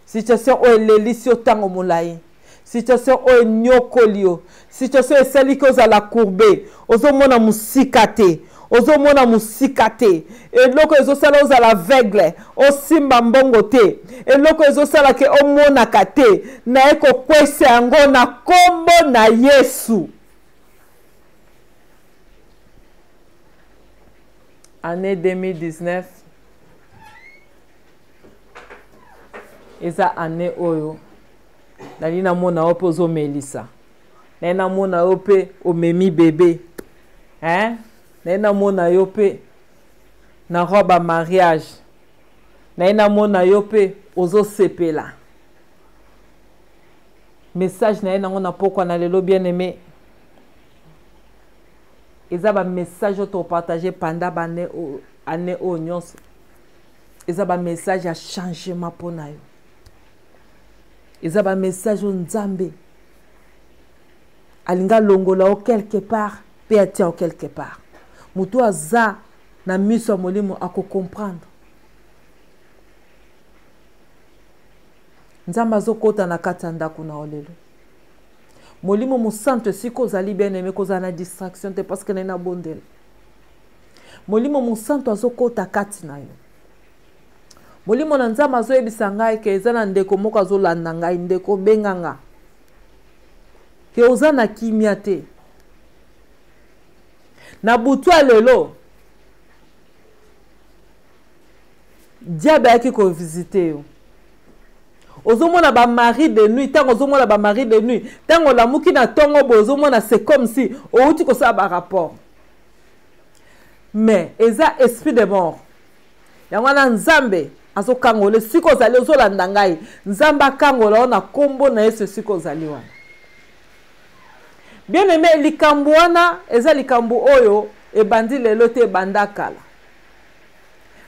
Situation o elelisi otango molai. Situation o nyokolio. Situation esali ko za la courbe. Ozo mona musikate. Ozo mona musikate. Et loko ezo sala oza la aveugle. O simba mbongo te. Et loko ezo sala ke o mona kate. Na eko kwese yango na kombo na Yesu. Année 2019. Eza année oyo. Nalina mona ope ozo melisa. Nena mona ope omemi bébé. Hein? Nena mona yope na robe mariage. Nena mona yope ozo sepela. Message na ena ngona pokwa na lelo bien aimé. Eza ba message to partager pendant ba année o nyonso. Eza ba message a changement pona yo. Eza ba message o nzambe. Alinga longola o quelque part, pe atia o quelque part. Mutu aza na miso molimo ako comprendre. Nzamba zo kota na katanda kuna olelo. Molimo mo santo siko zali bien aimé koza na distraction te parce que na bondel. Molimo mo santo azo kota kati na yo. Molimo na nzamba zo yebisa ngai ke eza na ndeko moko azo landa ngai ndeko benganga. Ke oza na kimia te. Na butu lelo diable yaki ko visiter yo. Ozomona ba mari de nuit, tango ozomona ba mari de nuit, tango la muki na tongo bo ozomona c'est comme si outi ko sa ba rapport. Mais eza esprit de mort. Yango na nzambe azo kangole siko zali ozolanda ngai. Nzamba kangola na kombo na Yesu siko zali wana. Bien aimé likambo wana eza likambo oyo ebandi lelo te banda kala.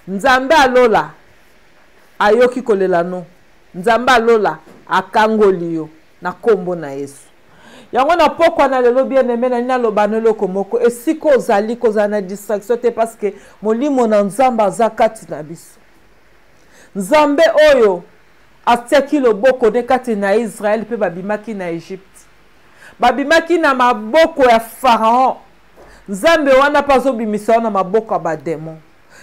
Nzambe alola ayoki kolela no. Nzambe alola akangoli yo na kombo na Yesu. Yango na pokwa na lelo bien aimé na nina lobanelo komoko esiko ozali kozala na distraction te parce que molimo na nzamba azakati na biso. Nzambe oyo atiaki loboko ne kati na Israël pe babimaki na Egypte. Babimaki na maboko ya Pharaon. Nzambe wana pazo bimisa na maboko ya bademon.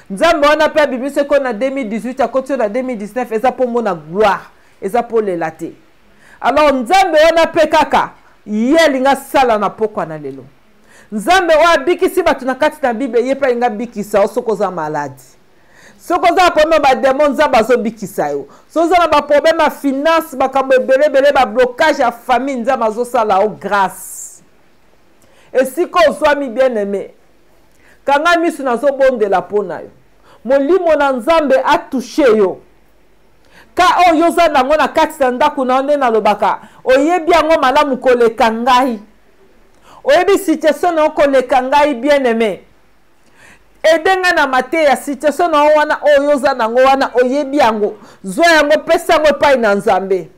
Nzambe wana pe bimisa ko na 2018 akoti na 2019 eza po mona gloire, eza po lelate. Alors nzambe wana pe kaka yelinga sala na pokwa na lelo. Nzambe wa bikisi batu na kati na Bible ye pa inga bikisa osoko za maladi. Soko za problème ba démon nzamba zo bikisa yo. So za ba problème ya finance ba kambe belebele ba blocage ya famille nzamba zo sala o grâce. Et si ko swami bien aimé. Kanga misu na zo bondela pona yo. Molimo na nzambe a touché yo. Ka o yoza nango na kati na ndako na onde na lobaka. Oyebi yango malamu koleka ngai. oyebi situation na okoleka ngai bien aimé edenga na mate ya situation na wana oyo za nango wana oyebi yango zwa yango pesa yango epai na Nzambe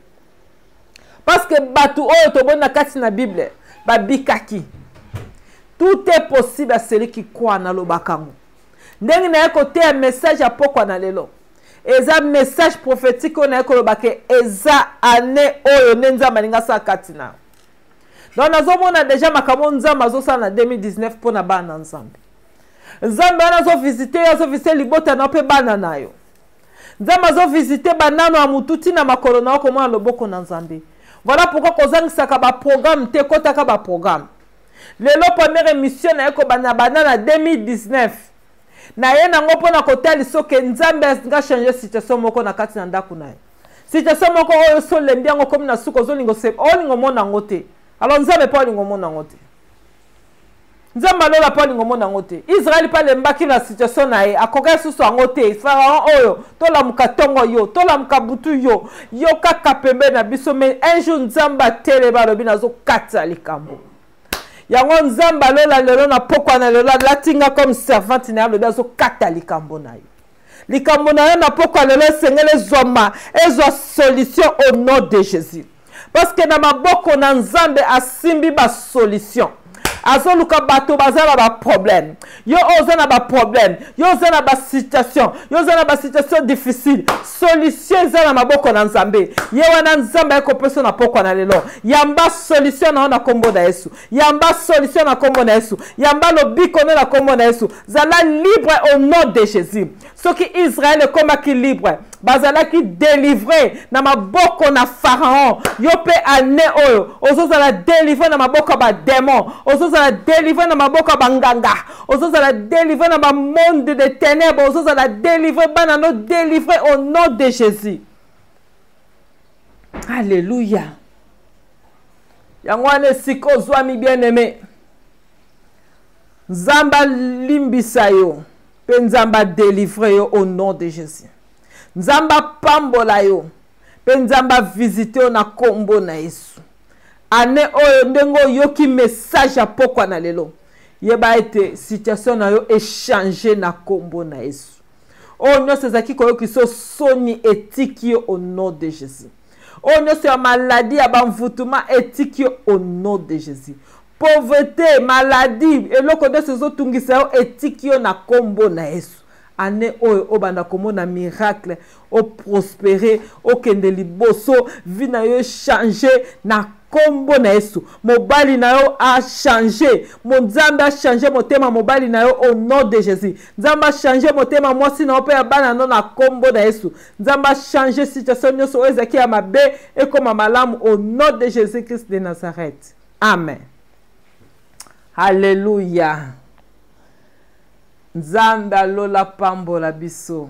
parce que batu oyo tobona kati na Bible babikaki. Tout est possible à celui qui croit na lobakango. Ndenge na côté un message à pokwa na lelo. Eza message prophétique on a ko lobake eza année oyo nenza maninga sa katina. Donc nazomona déjà makambo nzamba zo sa na 2019 pona bana Nzambe. Nzambe ana zo visiter libota na pe bana nayo. Nzambe zo visiter banano amututi na makolo na ko mwa loboko na Nzambe. Voilà pourquoi kozangisaka ba programme te kotaka ba programme. Lelo première émission na yeko banana 2019. Na ye nango pona kotali soke Nzambe nga changer situation moko na kati na ndako na ye. Situation moko oyo so lembi yango comme na suko zo lingo se olingo mona ngote. Alors Nzambe pa lingo mona ngote. Nzambe lola pa lingo mona ngote. Israël pa lembaki na situation na ye akoka susu ngote. Pharaon oyo tola mukatongo yo, tola mukabutu yo. Yo kaka pembe na biso mais un jour Nzamba tele ba lobi nazo kata likambo. Yango Nzamba lola lelo na pokwa na lelo latinga comme servante na lobi nazo kata likambo na yo. Likambo na yo na pokwa lelo sengele zoma ezo solution au nom de Jésus. Parce que na maboko na Nzambe asimbi ba solution. Azoluka bato bazala ba problème. Yo ozana ba problème. Yo ozana ba situation. Yo ozana ba situation difficile. Solution zana maboko na Nzambe. Ye wana Nzambe eko peso na pokwa na lelo. Yamba solution na kombo na Yesu. Yamba solution na kombo na Yesu. Yamba lobiko na kombo na Yesu. Zala libre au nom de Jésus. Ce qui Israël est comme qui libre. Bazala qui délivré na maboko na Pharaon. Yo pe ane oyo. Ozozala délivré na maboko ba démon. Ozozala délivré na maboko ba nganga. Ozozala délivré na ba monde de ténèbres. Ozozala délivré banano délivré au nom de Jésus. Alléluia. Yangwane siko zwami bien-aimé. Nzamba limbisa yo. Pe Nzamba délivré yo au nom de Jésus. Nzamba pambola yo. Pe Nzamba visite yo na kombo na Yesu. Ane oyo ndengo yoki message apokwa na lelo. Yeba ete situation na yo échanger na kombo na Yesu. Oh non c'est zaki koyo kiso soni etiki yo au nom de Jésus. Oh non c'est maladie abamvutuma etiki yo au nom de Jésus. Pauvreté, maladie, et l'autre de ces autres tungisa etikio na kombo na Yesu. Ane oyo obanda komona miracle, o prospérer, o kende liboso, vie na yo changer na kombo na Yesu. Mobali na yo a changé. Mon Nzambe a changé motema mobali na yo au nom de Jésus. Nzambe a changé motema mwasi na ope ya bana no na kombo na Yesu. Nzambe a changé situation nyoso ezaki ya mabe et comme malamu au nom de Jésus-Christ de Nazareth. Amen. Alléluia. Nzamba lola pambola biso.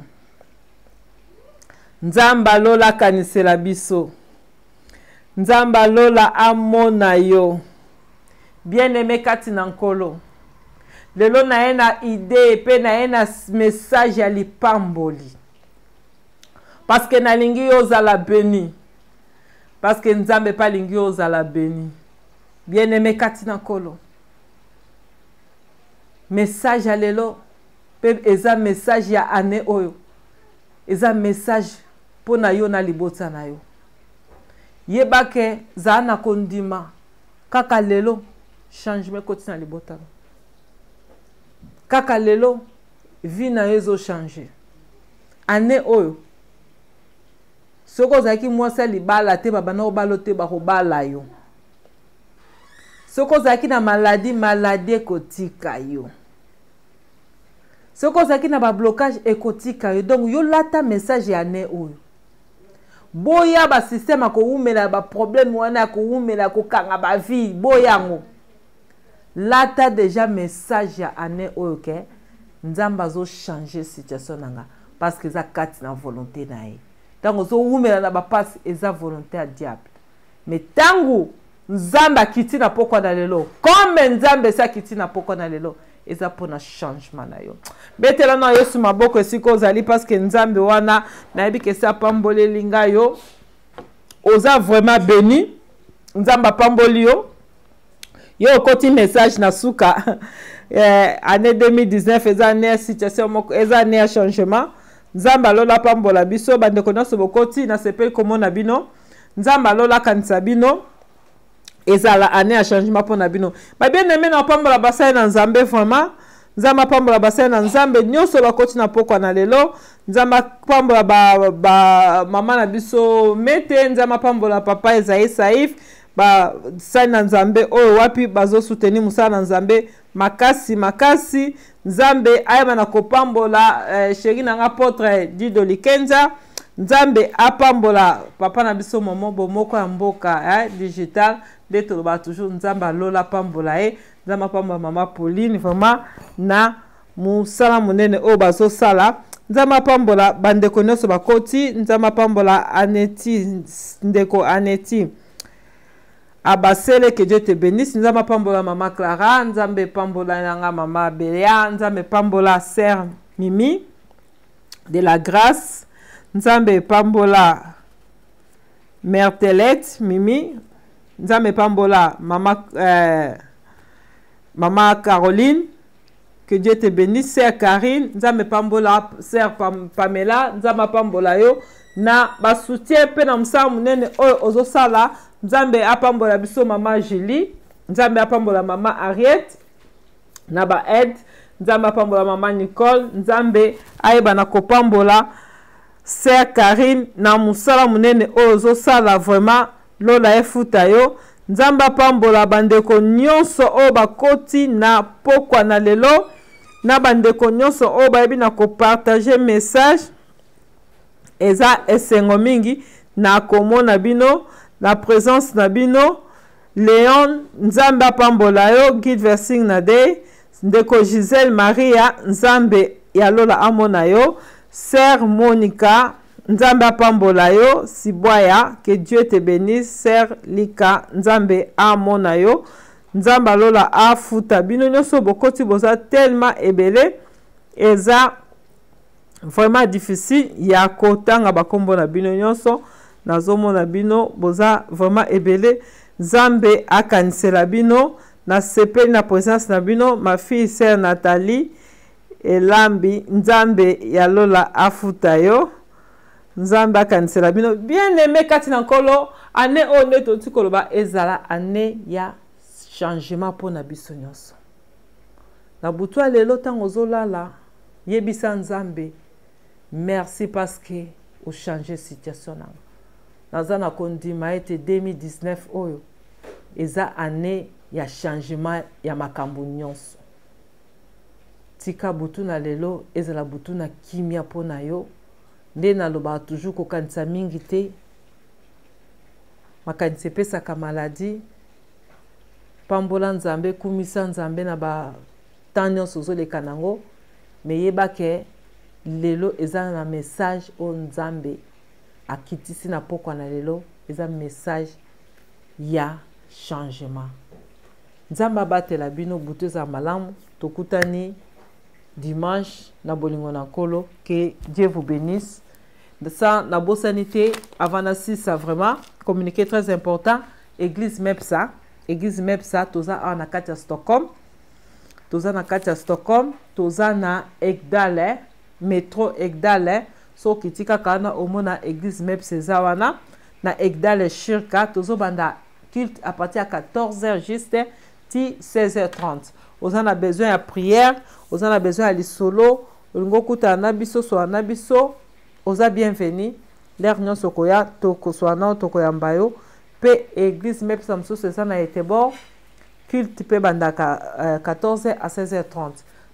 Nzamba lola kanisela biso. Nzamba lola amona yo. Bien-aimé kati na nkolo. Lelo na ena idée pe na ena message ya lipamboli. Parce que na lingi yo zala béni. Parce que Nzambe pa lingi yo zala béni. Bien-aimé kati na nkolo. Message à lelo pe eza message ya ane oyo eza message pona yo na libota na yo yebake za na kondima kaka lelo changement kotina libota kaka lelo vie na ezo changer ane oyo soko zaki mwasa libala te babana obalote ba kobala yo soko zaki na maladie kotika yo. Soko zaki na ba blocage ekotika yo. Donc yo lata message ya ne oyo. Boya ba système ko umela ba problème wana ko umela ko kanga ba vie boyango. Lata déjà message ya ane oyo ke Nzamba zo changer situation nanga parce que za kati na volonté na ye. Tango zo umela na ba passe eza volonté à diable. Mais tango Nzamba kiti na pokwa na lelo. Comme Nzambe sa kiti na pokwa na lelo. Eza pona changement na yo. Betela na Yesu maboko esiko zali parce que Nzambe wana na yebi ke sa pambole linga yo. Oza vraiment béni. Nzamba pamboli yo. yo koti message na suka année 2019 eza année ya situation moko eza année ya changement nzambe alola pambola biso bandeko nyonso bokoti na sepeli komona bino nzambe alola kanisa bino ezala année ya changement mpona bino babien aime na pambola basali na nzambe vraiment nzambe apambola basali na nzambe nyonso bakoti na pokwa na lelo nzambe apambola mama na biso mete nzambe apambola papa Ezaïe Saif basali na nzambe oyo wapi bazosoutenir mosala na nzambe makasi nzambe ayeba na kopambola sheri nanga apôtre Dido Likenza nzambe apambola papa na biso momo bomoko ya mboka digital nde toloba toujours nzambe alola pambola ye nzambe apambola mama Pauline vraiment na mosala monene oyo bazosala nzambe apambola bandeko nyonso bakoti nzambe apambola Aneti ndeko Aneti abasele que Dieu te bénisse nzambe apambola mama Clara nzambe pambola nanga mama Belia nzambe pambola sœur Mimi de la grâce nzambe pambola mère Telette Mimi nzambe pambola mama Caroline que Dieu te bénisse sœur Karine nzambe pambola sœur Pamela nzambe pambola yo na basoutien pe na mosala monene oyo ozosala nzambe apambola biso mama Julie nzambe apambola mama Ariette na ba aide nzambe apambola mama Nicole nzambe ayeba na kopambola sœur Karine na mosala monene oyo ozosala vraiment lola efuta yo nzambe apambola bandeko nyonso oyo bakoti na pokwa na lelo na bandeko nyonso oyo bayebi na kopartage message eza esengo mingi na komona bino na présence na bino Léon nzambe apambola yo Guide Versing na de ndeko Gisèle Maria nzambe ya lola amona yo sœur Monica nzambe apambola yo Sibwaya que Dieu te bénisse sœur Lika nzambe amona yo nzambe alola afuta bino nyonso bokoti boza tellement ebele eza vraiment difficile ya kotanga bakombo na bino nyonso nazomona bino boza vraiment ebele nzambe akanisela bino na sepeli na présence na bino ma fille sœur Nathalie elambi nzambe ya lola afuta yo nzambe akanisela bino bien aimé kati na nkolo année oyo nde toti koloba ezala année ya changement mpona biso nyonso na butu ya lelo ntango ozolala yebisa nzambe merci parce que ochange situation nanga naza na kondima ete 2019 oyo eza année ya changement ya makambo nyonso tika butu na lelo ezala butu na kimia mpona yo nde naloba toujours kokanisa mingi te makanisi epesaka maladi pambola nzambe kumisa nzambe na batemps nyonso ozoleka nango me yeba ke lelo eza na message oyo nzambe akitisi na pokwa na lelo eza message ya changement nzambe abatela bino butu eza malamu tokutani dimanche na bolingo na nkolo que Dieu vous bénisse ça na bosani te avant na 6 vraiment communiqué très important église Mepsa toza na kati ya Stockholm toza na Ekdale métro Ekdale so kitika kana omona église Mepsa eza wana na Ekdale shirka tozobanda culte à partir à 14h juste ti 16h30 oza na besoin ya prière oza na besoin ya lisolo olingo kuta na biso so na biso oza bienvenu l'air nyonso koya tokoswana tokoyamba yo pe église Mepsa mosusu eza na Etebor culte pe bandaka 14h à 16h30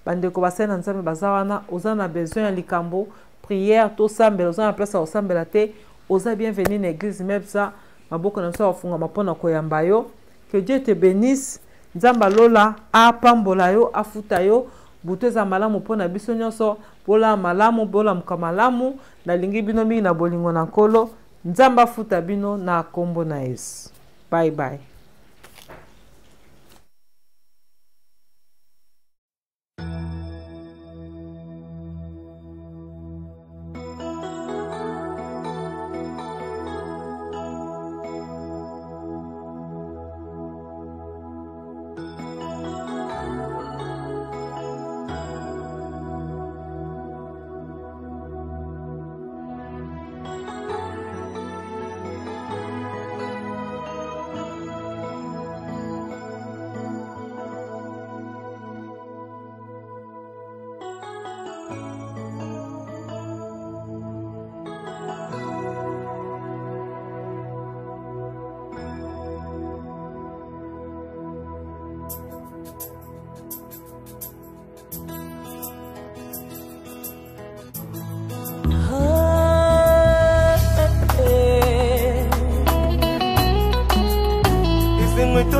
bandeko basali na nzambe baza wana oza na besoin ya likambo prière tosambela oza na place ya kosambela te oza bienvenu na église Mepsa maboko na biso afungama mpona koyamba yo que Dieu te bénisse nzamba lola apambola yo afuta yo butu eza malamu mpona biso nyonso bola malamu bola mkamalamu nalingi bino mingi na bolingo na nkolo nzamba afuta bino na kombo na Yesu bye bye.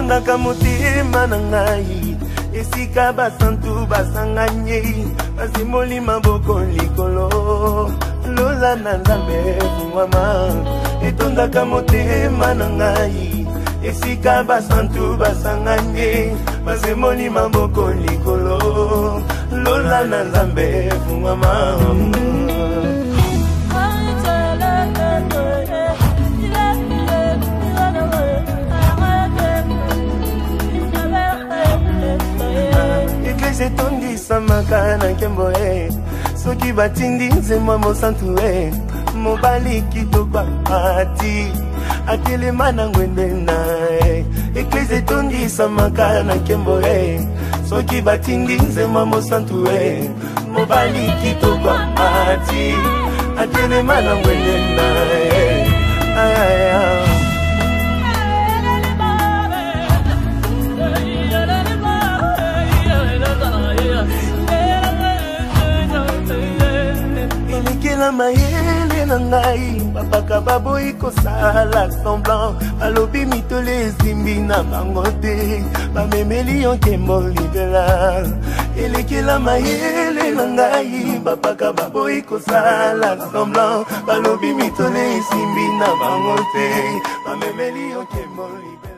etondaka motema na ngai esika basantu basanganye basimoli maboko likolo lola na nzambe mama etondaka motema na ngai esika basantu basanganye basimoli maboko likolo lola na nzambe mama etondisama na nkembo soki batindi nzembo mosantu mobali kitoko ati atelema na ngwende na eklise etondisamaka na nkembo soki batindi nzembo mosantu mobali kitoko ati atelema na ngwende na la mayele na ngai babaka baboyi kosala semblant balobi mitole ezimbi na bango te bamemeli yo nkembo libela elekela mayele na ngai babaka baboyi kosala semblant balobi mitole ezimbi na bango te bamemeli yo nkembo libela